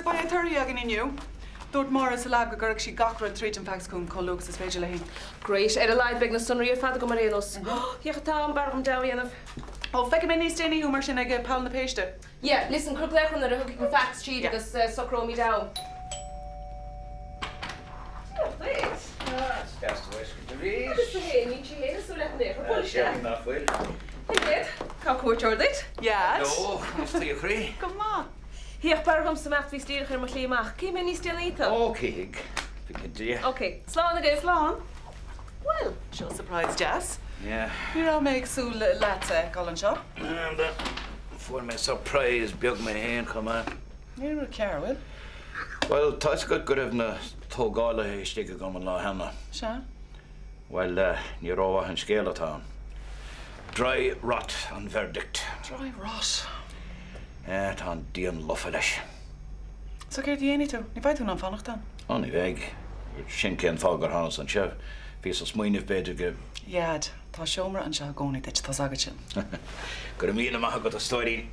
is by a 30 again in you. Dort Morris lab go she gachra treat and facts kun call Lucas facial hin. Great. Ed a light big na sunry fad go marenos. Ja getaan barm dawianaf. Oh, feck me ní steny humor sin ag pal na page. Yeah, listen, could play on the hooking facts sheet because suckro me down. Please. That's the way to read. What is the hay? Need you here so let me. Sharing that will. Hey, how coach are it? Yeah. No, it's to you free. Come on. Hier barm some math we steer her machine mach. Keep me still eat. Okay. Okay, slow the game. Sloan. Well, she'll surprise Jess. Yeah. You know, make so latte, Colin Shaw. And for my surprise, bug my hand, come on. You don't care, Will. Well, that's good of na Togala stick a gum and la hamna. Sure. Well, you're over in Scalatown. Dry rot on verdict. Dry rot. Tan Dian Luffelish. So care die niet toe. Niet bij toen aan vannacht dan. Only weg. Shinke and Fogger Hans and Chef. Fees a smoin of better give. Ja, tá shomer an se gcónaí deit tá agad sin. Go a mína maitha go a stoirí.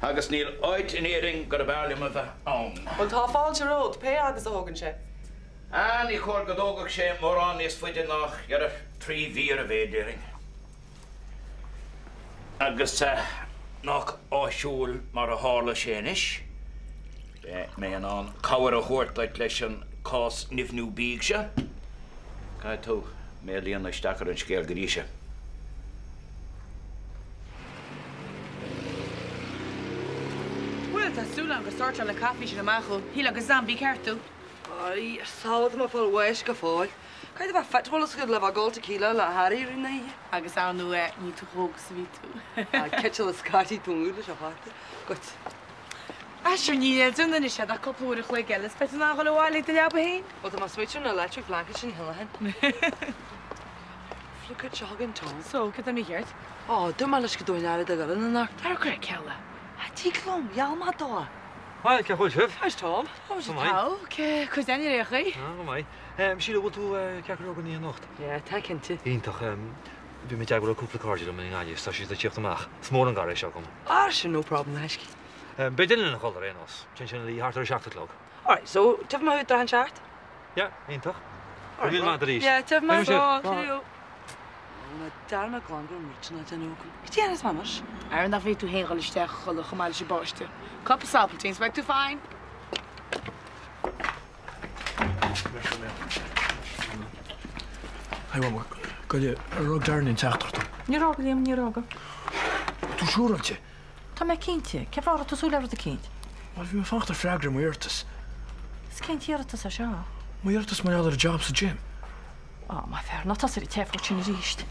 Agus níl áit in éing go a bheallim a bheith ann. Well tá fáilte ród, pe agus a thugann sé. Ní chuir go dógach sé mór an níos fuide nach ar a 3 vír a bhéidiring. Agus nach áisiúil mar a hála sénis. Mé an cabhar a thuirt leit leis an cás nimhnú bíg se. Cai tú mé líon isteachar an scéal goríise. Well, tásúla an go sorta le caí sin amachú, hí agus zambí ceartú. Ai, sád má fáil weis go fáil. Caiid bheith fetholas go le bh gáil tequila le Harry rinna. Agus anú ní tú thóg sa ví tú. Kettle a scatí túúla se fáte. Gut. Asir ní dúna is sé a coppúir a chuig gelas, pe ná go bháil de leabba héin? Ó tá smuitiú na electric blanket sin hillahan. Fluca tegan tá. So, ce mí cheart? Á, dú má leis go dúin air a go na nach. Tar cre ceala. Tílumm, jaall má dá. Hi, ce chuil sibh? Eis Tom. Tá, ce chuisteine réchaí? Go mai. Síle bhil tú cear go í nocht? Ja, tá cinnte. Ítach bhí mé teagh cúpla cardide am gáine tá sí tíocht amach. Smór an garéis seo gom. Á sin no problem heisci. Be duine na choir rénos, sin sin í hartar seachtalog. Alright, so tih má hu drahan seart? Ja, ítach. Bhí má rís. Ja, tih má tíú. Na darma glangur mrtna den ook. Tíanas mamas? Ar nach bhí tú héáil isteach chola chomáil sé báiste. Cup of sapeltings, back to fine. Hai mama, goile rug darn in teachtartú. Ní rága líam ní rága. Tú siúrailte? Tá mé cinnte, ce bhrára tú súla a cinint? Well, bhí fachtar freagra muirtas. Is cintíarta sa seo? Muirtas mai a job sa gym. Á, má fer, ná tasir í tefra sin ríist.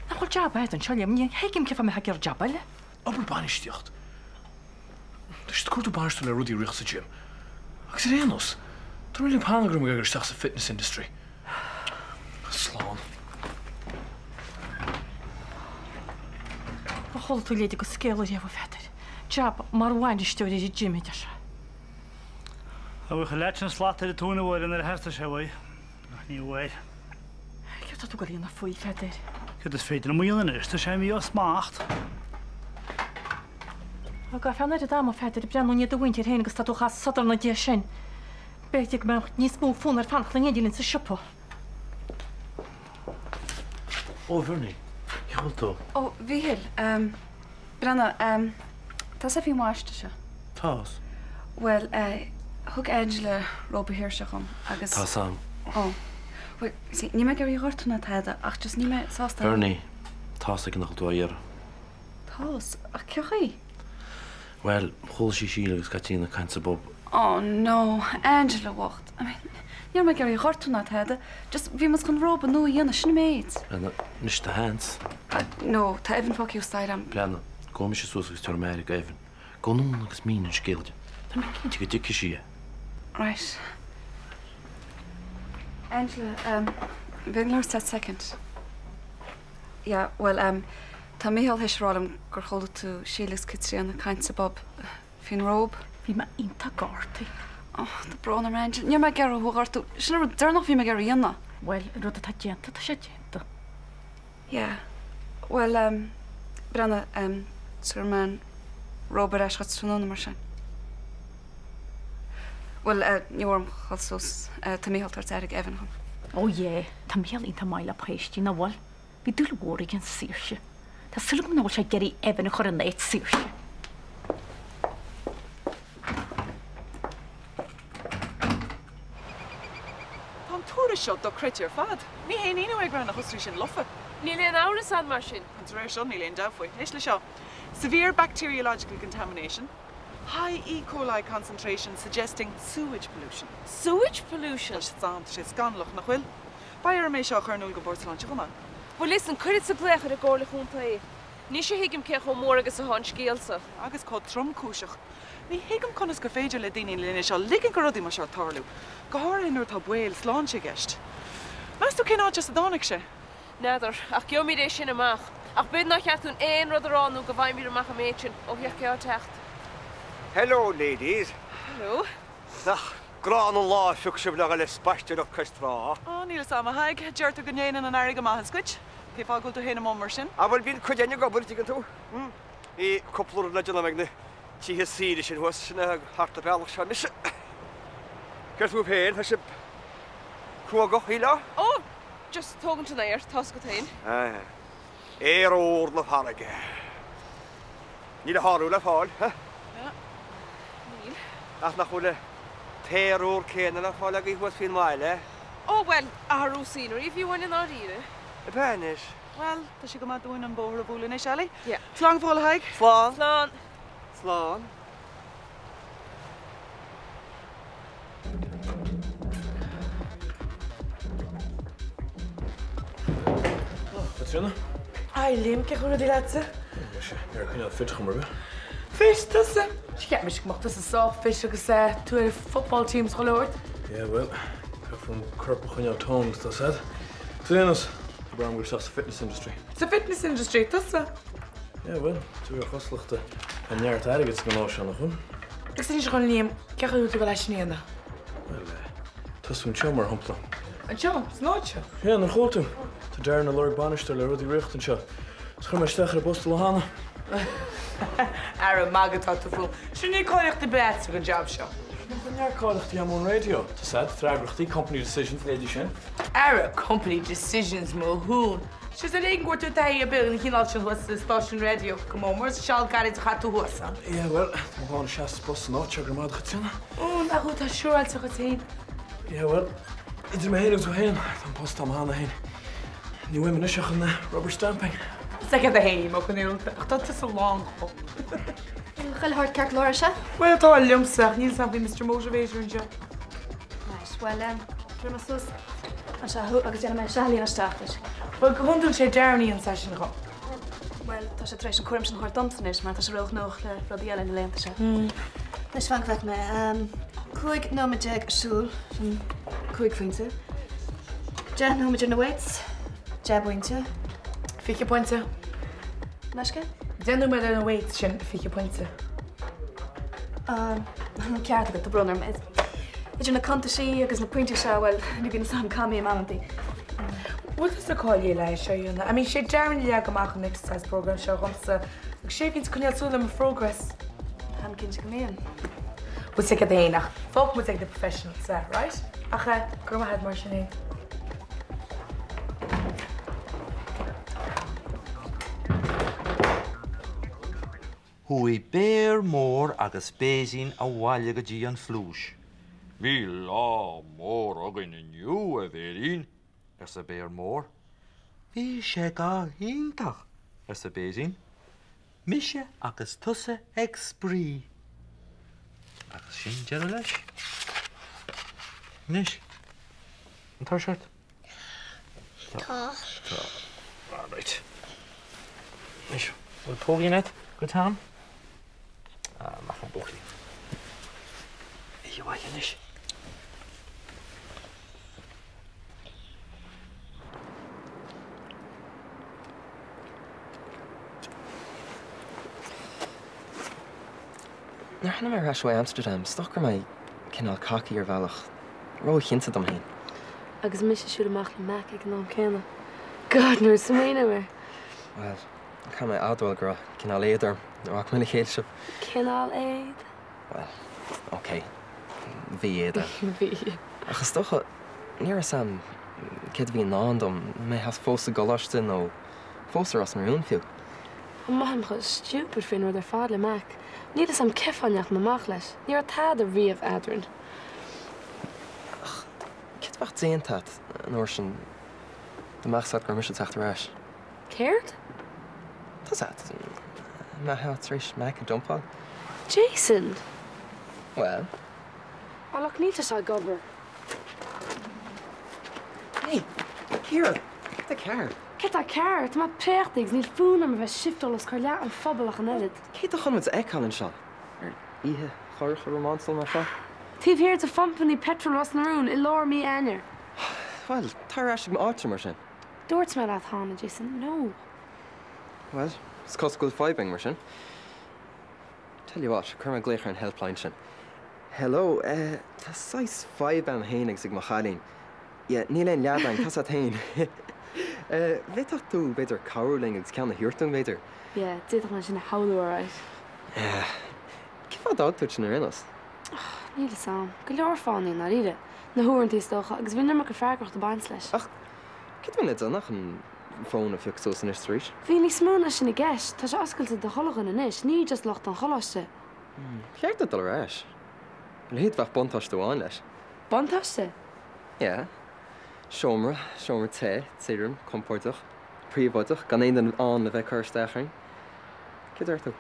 Na chuil job ait an seoile, mní heicim cefa me hegar job eile? Abal banistíocht. Dus het goed op haar le Rudy richt sa gym. Agus sé réanos. Tá rilím hánagram gur isteach sa fitness industry. Slán. Ba chola tú léidir go scéala déh fetar. Job mar bhhain isteúir í Jimmy de se. A bhfuil leit an slata a túna bhil in ar heasta sé bhaid. Nach ní bhhaid. Ce tú go líonna faoi fetar? Cud is féidir na mhuianna is, tá sé mí os mácht. A go feanna a dáma fetar i breanú níad a bhaintir héna agus tá tú chas sadar na dé sin. Beidir me níos mó fún ar fanchla néidirlinn sa sipa. Ó, Vernie. Chol tú. Ó, bhíhil, Brenna, tá sa bhí máiste se? Tás? Well, thug Angela róba hirirse chum agus... Tá sam. Ó. Well, sí, ní me gur í ghortúna taide, ach just ní me sásta... Vernie, tás ag nach tú a dhéar. Tás? Ach, ceochaí? Well, chol sí síle agus catína caint sa bob. Oh, no, Angela wacht. I mean, ní me gur í ghortúna taide, just bhí mas chun róba nó dhéana sin méid. Brenna, nis ta hands. No, tá Evan foci úsáidam. Brenna, gom is sús agus tuair America, Evan. Go nún agus mín an scéilde. Tá me cinnte go dici sí. Right. Angela, bhíon leir 10 second. Yeah, well, tá méhall heisrálam gur chola tú sílas citríanna caint sa bob fin rób. Bhí me inta gátaí. Oh, tá brana Angela. Ní me gar a thugartú. Sin ar darnach bhí me gar íonna. Well, rud a tá déanta tá sé déanta. Yeah. Well, Brenna, Sir man Robert Ashcott trúna mar sin. Well, níorm chosús tá míhall tar aig Evan hon. Ó é, Tá méal ínta maiile préistí na bhil. Bhí dúla bhór gin síirse. Tá sulm na bhil sé geirí Evan a chur an éit síirse. Tá túra seo do creitiar fad. Ní hé íú ag ran na hosrí sin lofa. Ní léon áras san mar sin. An réir seo ní léon dafuoi. Is le seo. Severe bacteriological contamination. High E. coli concentration suggesting sewage pollution. Sewage pollution? Sé scanlach nach bhfuil. Bair mé seo chuirnúil go Bortland gona. Well, listen, chuid sa gléchar a ggóla chunta é. Ní sé hiigim ce go mór agus a hán scéalsa. Agus có tromcúiseach. Ní hiigim conas go féidir le daoine lína seo ligin go rudaí mar seo tarlú. Go háiríonúir tá buil sláán sé gceist. Mas tú cin áte a dánig sé? Nádar, ach geo míid é sin amach. Ach bid nach cheatún éon rud aránú go bhaim mír amach a méidsin ó hiach ce á techt. Hello, ladies. Hello. Nach grán an lá fiúg sib le le spaisteach chustrá. Níl sama haig, deirtu go néanaan an airige maithascuid. Cé fágóil tú héna mar sin? A bhfuil bíon chuideine go bhfuil tú. Í coplúir le dena meagna títhe síide sin thuas sinna harta bealach se mis. Gur tú féin tá sib chuaga híla? Oh, just tógan tú nair, tás go tain. Érór na fáige. Ní le háú le fáil, ha? Níl. Ach nach chuile térór céna le fáil a huas fin máile? Oh, well, aharú scenery, if you want an áíre. A penis? Well, tá si go má dúin an bóthir a bhúla é Shelley? Yeah. Slán fáil haig? Slán? Slán. Slán? Patrina? Ai, Liam, ce chuir dí lese? Ar chuine fit chumar. Fis tusa? Si ceap mis goach tusa sá fis agus tú ar football teams choirt? Yeah, well, from corpa chuine tóns tá said. Tunas, bram gur sa fitness industry. Sa fitness industry, tusa? Yeah, well, tú ar choslachta an neart airgid go ná seanna chun. Gus ní chuin Liam, ce chuú tú go leis níana? Well, tasún teomar humpla. An seo, snáidse? Yeah, na chótú. Tá dear na Lord Bannister le rudí riachtan seo. Schum mar stechar a bostal le hána. Ar magadtá tú fú. Sinní cóireacht de bet go job seo. Near cáileachtaí am radio. Tá said, trágrachtaí company decisions léidir sin. Ara company decisions mó hún. Sis a réon gúirú taí a bil na chinál sin huas station radio. Go mór seáil garid a chatú huasa. Yeah, well, tá mána seas bos náte gur mád chutína. Ó, na chu tá siúil sa go taon. Yeah, well, idir mé héanamh tú héin, tá post am hána héin. Ní bhfuim iseach an rubber stamping. Second a héim ó chuúilta, ach tá is a long ho. Chail hart ceart leir se? Well, tá liomsach, níl sam bhí Mr. Motivator an seo. Nice, well, drama sus. An se agus déanana me sealíon na staachlis. Well, go hunúil sé dearnaí an session go. Well, tá sé trééis an cuaim sin chuir domtanis, mar tá sé roch nóch le rodíile na léanta se. Leis fan bheith me chuig nóideag asúl san chuig faointe. De nóidir na waits, de buinte. Fiche pointe. Meisce? Denú me an wait sin fiche pointe. An ceart go do brunner me. Idir na conta sí agus na pointe se bhfuil nu gin sam camí amantí. What is the call you lei seo? I mean, sé dearan le goach an exercise program seo gomsa. Ag sé vín chuneal súla am progress. Han cin go míon. Bú sé go déanaach. Folk mu ag the professional sa, right? Acha, gur head mar sinné. Hui béir mór agus bésin a bhaile go dtí an flúis. Bhí lá mór agan inniu a bhéirín ar sa béir mór. Bhí sé gá ítach ar sa bésin. Mise agus tusa ag sprí. Agus sin dear leis. Nis? An tar seart? Tá. All right. Nis, bhfuil pógaí net go tám? Mach an buchli. Iwa nis. Nar hanna mar raswa Amsterdam, stochar mai cinál caci ar bhealach. Ró chinsa dom hain. Agus mis sé siúd amach le mac ag ná céna. God, nuair sa méine mar. Well, cha mai adhil gur cinál éidir, ach muna chéil sib. Cinál éid? Well, okay. Bhí éada. Bhí. Achas dócha, níor sam cad bhí ná dom mé has fósa goláiste nó fósa as marún fiú. Maim go stupid fin ar fád le mac. Níl sam cefanneach mamach leis. Níor tád a riamh adrin. Cad bach déantat nóir sin D'machsad gur mis teachtar ráis. Céirt? Tás at. Ma hat rééis me a dumpá? Jason! Well. Alach níl se gobar. Hey, Ciara, the car. Ket a car, tá péchtigs níl fún am bheith siftal os chuir le an fphobal an eid. Cé a chun ag an seo? Ihe chuir chu románstal mar seo? Tíh hir a fampaní petrol as narún I lár mí air. Well, tar as go áte mar sin. Dúirt me le hána, Jason, no. Well, it's cosgóil fibing mar sin. Tell you what, chur me gléchar an helpline sin. Hello, tá 6-5 am héananig sig mar chalín. Ja, níl ein leadlein, cas a tain. Weet tú beidir caroling agus ceanna hiúrtung beidir? Ja, dit man sin na haú áid. Cé fá dáúid sin rinas? Níl sam, go leor fáí na riide. Na thuirtí stocha, agus bhí mar go freagracht a bains leis. Ach, cé bhfuil annach an fón a fiúach sos in Street? Bhí ní smúna sin na gceist, tá sé oscailte de cholagan in is, ní just locht an cholaiste. Cheart dul ráis. Le héad bheith bontáiste bháin leis. Bontáiste? Ja. Siomra te, tírim, compórtach, príomhbodach, gan éon an le bheith chuirsteaching. Cé dúirt tú?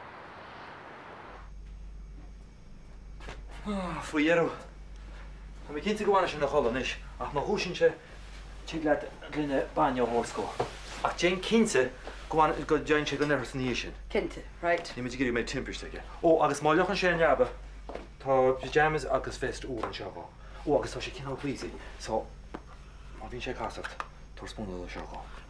Fuiarú. Tá mé cinnta goháine sin na cholan is, ach má húsinse tí le glunne baine hórscó. Ach té cinnte go dein sé go nehras níos sin. Cinnte, right. Ní muidir gurí mé timpirsteige. Ó, agus má leochan sé an neaba, tá pyjamas agus fest úr an seá. Ó, agus tá sé cinál plísaí, so má bhín sé cásacht tar spúna le seá.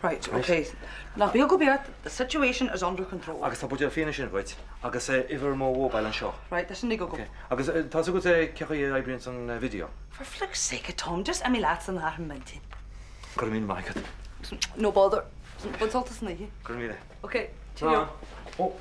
Right, okay. Now, be go beat, the situation is under control. Agus tá buide féine sin bhaid, agus iver má bhóbail an seo. Right, that's an go. Agus tá go cecha éibrinn san video. For flick's sake, Tom, just a me lads an ar mintin. Gur mín maicad. No bother. What's all this nigga? Gur míle. Okay, cheerio. Oh.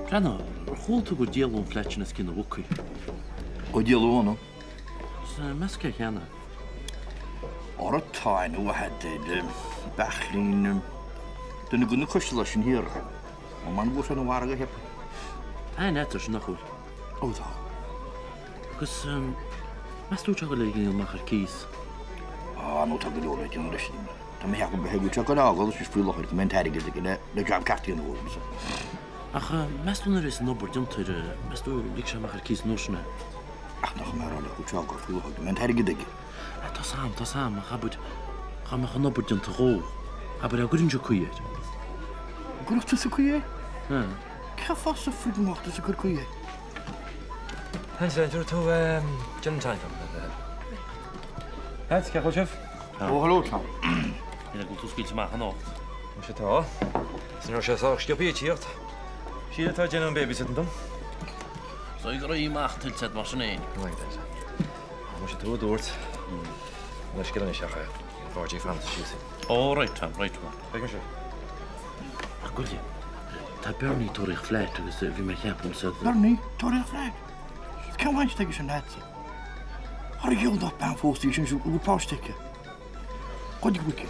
Brenna, hóilta go déalún fleitsin is cin bhucaí. Ó déalúna? Sa mesca cheanna. Ar a táin ó head bechlín duna gona costal sin hir. Ó man bhú an bhhar go hepa. Ein etar sin nachúil. Ó tá. Agus meú te go le gíon machar cís. Á nó tá go leola gin leis. Tá mé go behéú te go ágal is fúlair go menteige le drab cartíí an bhsa. Ach meúnar is nóbar diontar meú lí sem mar cís nóisna. Ach nach marrála go teá go fúla go menteige dige. Tá sam a chabud chaach an nóbar dionta ró, a a gurinn se cuiad. Gurachta sa cuié? Ce fá sa fuúachta sa gur cuié. Hans dúir tú gin time. Heit ce chusih? Óhalótá. Ina go tú scíilte meach an ácht. Mu sé tá? San sé sciopí tíocht. Síadtá gin an baby sit dom? So gur íach tiltte mar sin éin. Mu sé tú dúirt le skill secha fátí fan sí. Ó right. Be sé? Ach goile. Tá bearnaí túirich fleit agus bhí mar cheapam sa. Bearnaí túirich fleit? Cehaint teige sin netsa. Har dhéon dá ben fóstaí sin sú go páisteice. Chuide bhuice.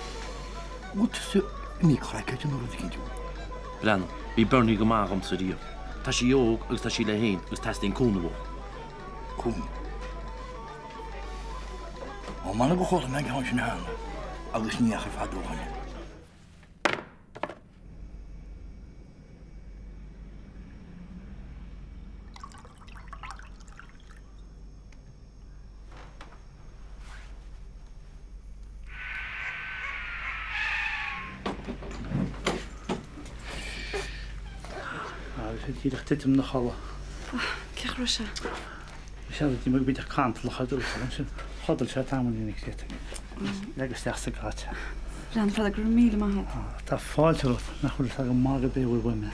Bút sa mí chraiceit an nóra cinnú. Brenn, bhí bearnaí go mágam sa díomh. Tá sí jóg agus tá sí le héin agus testing cúna bh. Cún. Ó mana go chola me gáin sin hána agus níach ar fadóhaine. Tíach titim na chala. Ceach se? Se tí mu bit cant le chadul sin chodal se tamínig sé. Legus teachsa gáte. Ran fel gur mí mai. Tá fáilte nach chuil a go mága béhfuil bhuiime.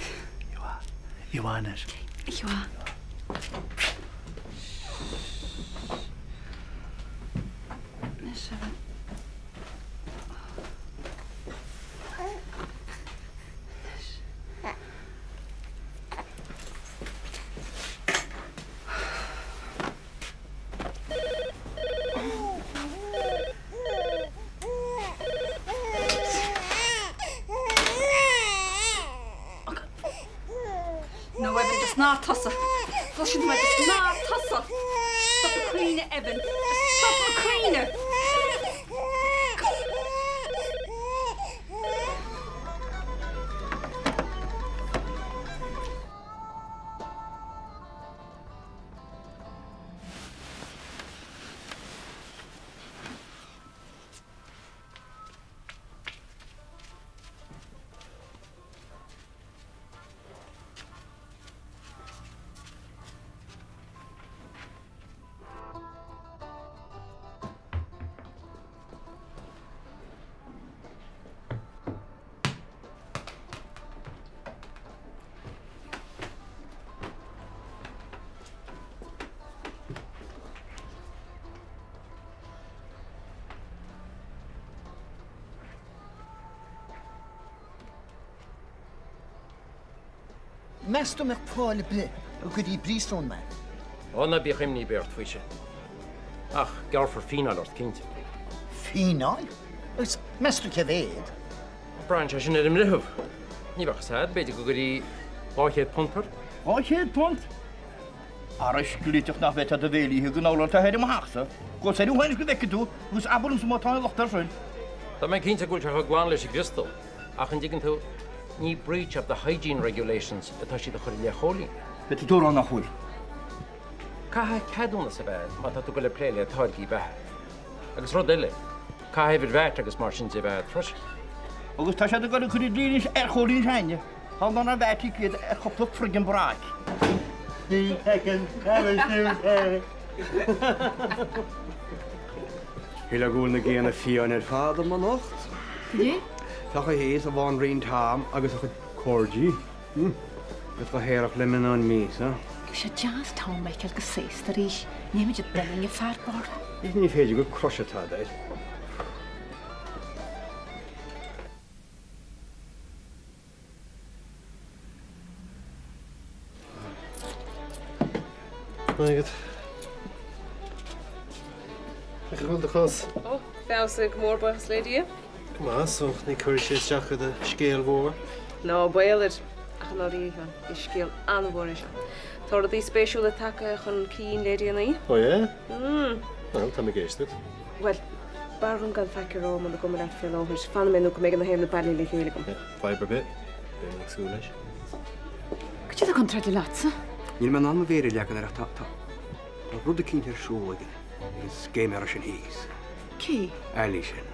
Iháis. Iá. No, Evan, just not tossa. Flushing my just not tossa. Stop the queen, Evan. Just stop the queen. Mesto me fáile bre a go dí brísrón me. Anna bí chimní beart fuise. Ach, gearfar fínáil ort cinnte. Fínáil? Is mesto cevéad? Brian se sin im rihh. Ní bach sad, beidir go gurí áchéad puntpar? Áchéad punt? Aris glíteach nach bheit a bhéí go nálan a heidir haachsa. Go sé bhhaine go bheice tú, gus abalm sa mátá lochtar sin. Tá mé cinnte gúil a gháin leis Crystal. Ach an digan tú ní breach of the hygiene regulations atá si a chuir le cholín. Be tú dúrán nach chuil. Catha ceadúna sa bheith má tá tú go le pléile a táircí bethe. Agus rud eile, cá hefir bheit agus mar sin bheith fros. Agus tá sé go chuir líris ar cholín haine. Tá ná bheití céad ar chopla frigin braig. Ní hecin Hila gúil na géana fián ar fáda man nacht. Dé? Tá a héas a bháin rion tám agus a chud cordí. Gus go héireach le min an mís, ha? Se jazz tá Michael go sééis a ríis, néimiid beling a fearbar. Is ní féidir go crossetá déid. Good. Ik wil de kans. Oh, fása go mór buchas le dia? Kom aan, so ní chuir sé teach de scéal mhór. No, bailir ach an áíhan is scéal anmhór se. Tá a dí spéisiú le take chun cín le dianaí? O, é? Well, tá mé géiste. Well, barm gan feice rám an go mar fé láthir fan menú go méid an héim na bailí le chéile gom. Fiber bit, ben ag súleis. Go tí a contradi lása? Níl man an bhéir legan ar tá. Tá rud a cíntear siúlaige is céim ar sin híos. Cí? Eilí sin.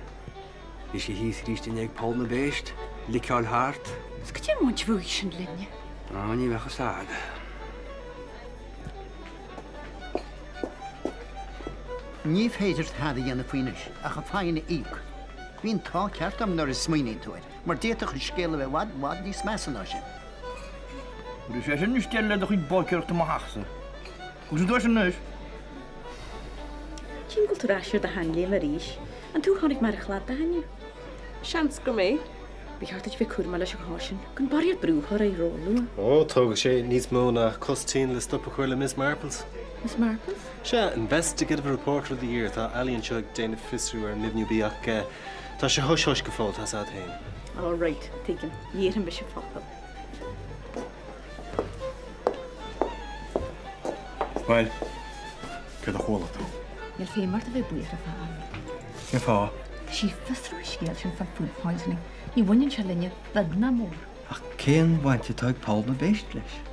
Is sé híos ríiste ag Paul na béist, liceáil háart. Is go tí muint bhuaigh sin linne? Á, ní bhecha sád. Níomh héidir thada dhéanana faoinis a cha fáinna íc. Bhín tá ceartam nar is smaoinín túir, mar déach chu scéala bheith wad níos measana sin. Ru sé sin stel le chuid bóceirta má hachsa. Gus dó sin nuis? Cín go túráisiir a hanlé mar ríis, an tú chánig mar a chlad a hanne. Seans go mé, Bhíart bheith curma leis an hásin, gon barir brúthar é róla. Ó, tóga sé níos mó na costín le stop a chuir le Miss Marples. Miss Marples? Se, Investigative Reporter of the Year, tá Alíonn seog déanamh fistrú ar nibniú bíach tá sé thuis go fáil tá sad hain. All right, taken. Dhéan be se fáil. Well, cad a chóla tú. Níl fé mar a bheith buir a fáil. Cén fá? Sí fistrú scéal sin fan food poisoning. Ní bhainn se linne bag na mór. Ach, cén bhainte tá ag Paul na béist leis?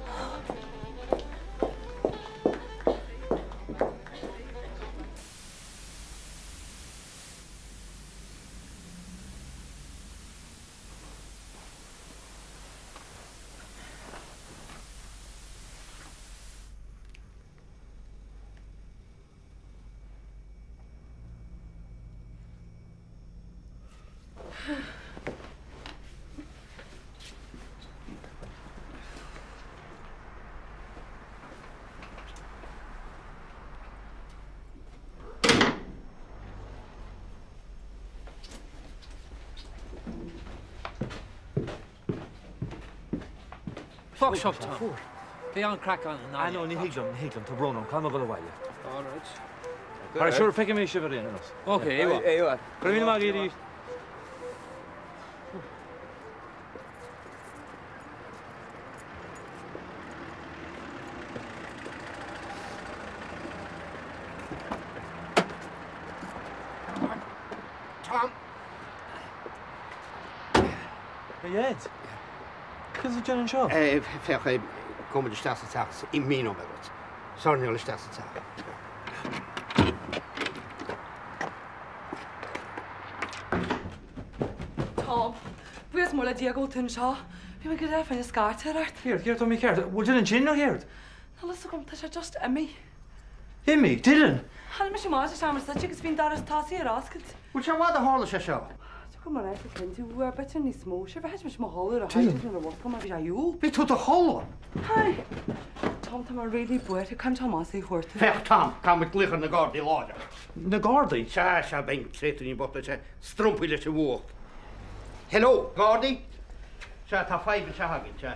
Fuck shop Tom. Be on crack on. I know, ní higlam, tá brónam, calma go bhile. All right. Har sure pick me shiver in us. Okay, Ewa. Bring me magiri. Tom. Hey Ed. Cos Jen and Shaw? Fech kom de staatstaats in Mino met het. Sorry, de staatstaats. Tom, bhuias mór le Diego tún seo, bhí me go raibh fan is scarteart. Here, Tommy Caird. Bhfuil Dylan sin nach chéirt? Ná las gom tá sé just imi. Imi, Dylan? Hanna me sé máis seaamar sa agus bhín daras tásaí ar ascailt. Bhfuil se bhád a hála sé seo? Go mar raibh cinnte bhua bete níos mó, sé bheith me má háir a haidir na bhha go mar bhí aú. Bhí tú a hála? Hai. Tom, tá mar réí buir, cam tá más í chuirta. Fech Tom, kam ik liggen na Gardaí láide. Na Gardaí? Se ben tréú ní bot se strumpí le se bhua. Hello, Gardaí? Se tá feibh se hagin se.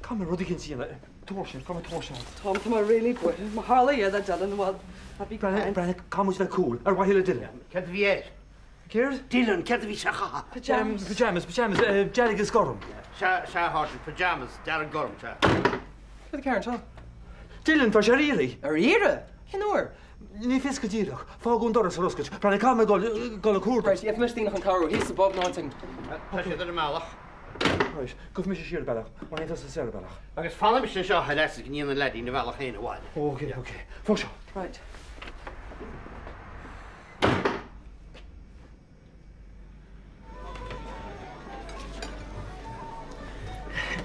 Come rudí cin sína. Torsin, come torsin. Tom, tá mar réí buir, má hála iad a delan bhil a bhí Brenna, come le cool, ar wahile Dylan. Cad bhí é? Céir? Dylan, cad bhí se chaha? Pyjamas, Jellig is gorm. Se háir pyjamas, dar an gorm se. Cad Karen, tá? Dylan, tá sé ríri. Ar ire? Hinúir? Ní fisca díach, fágún doras a ruscaid, brenna come go a cúr. Right, if mis tíach an carú, hís above nothing. Tá sé ar máach. Right, gof mi sé siar bellach, mar hétas a ser bellach. Agus fála mis seo he leis gníana ledí na bhealach chéine bháil. Okay. Fá seo. Right.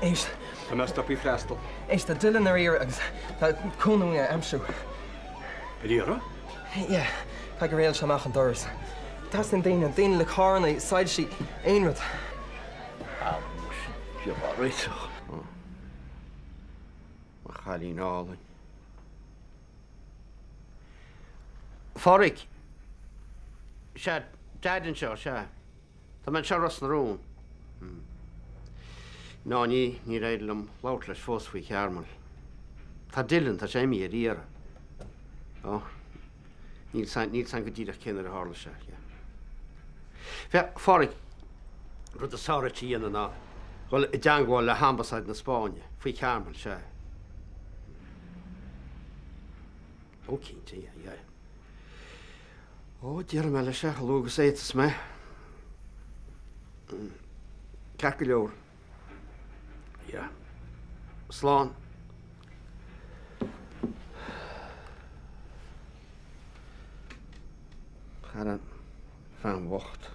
Éis. Tá me stopí freistal. Éis tá Dylan ar ire agus tá cúnúine amsú. Ríra? Yeah, tá go réal seach an doras. Tás na daine le cána side sheet éonrad. Je bhar réiteach. Má chalín álainn. Fáric. Se daidan seo se. Tá man seo ras na rún. Ná ní réidir am lát leis fósfaí chearmal. Tá Dylan tá sé mí a ríara. Ó, níl san go ddíach cinnar a hála se. Fáric, rud a sáirití dhéana ná. Well, I deangáil le hambasáid na Spáine, faoi chearmal se. Ó cínte, O, diar me lei se lúgus étas me. Cecha leor. Ja. Slán. Chara fan wacht.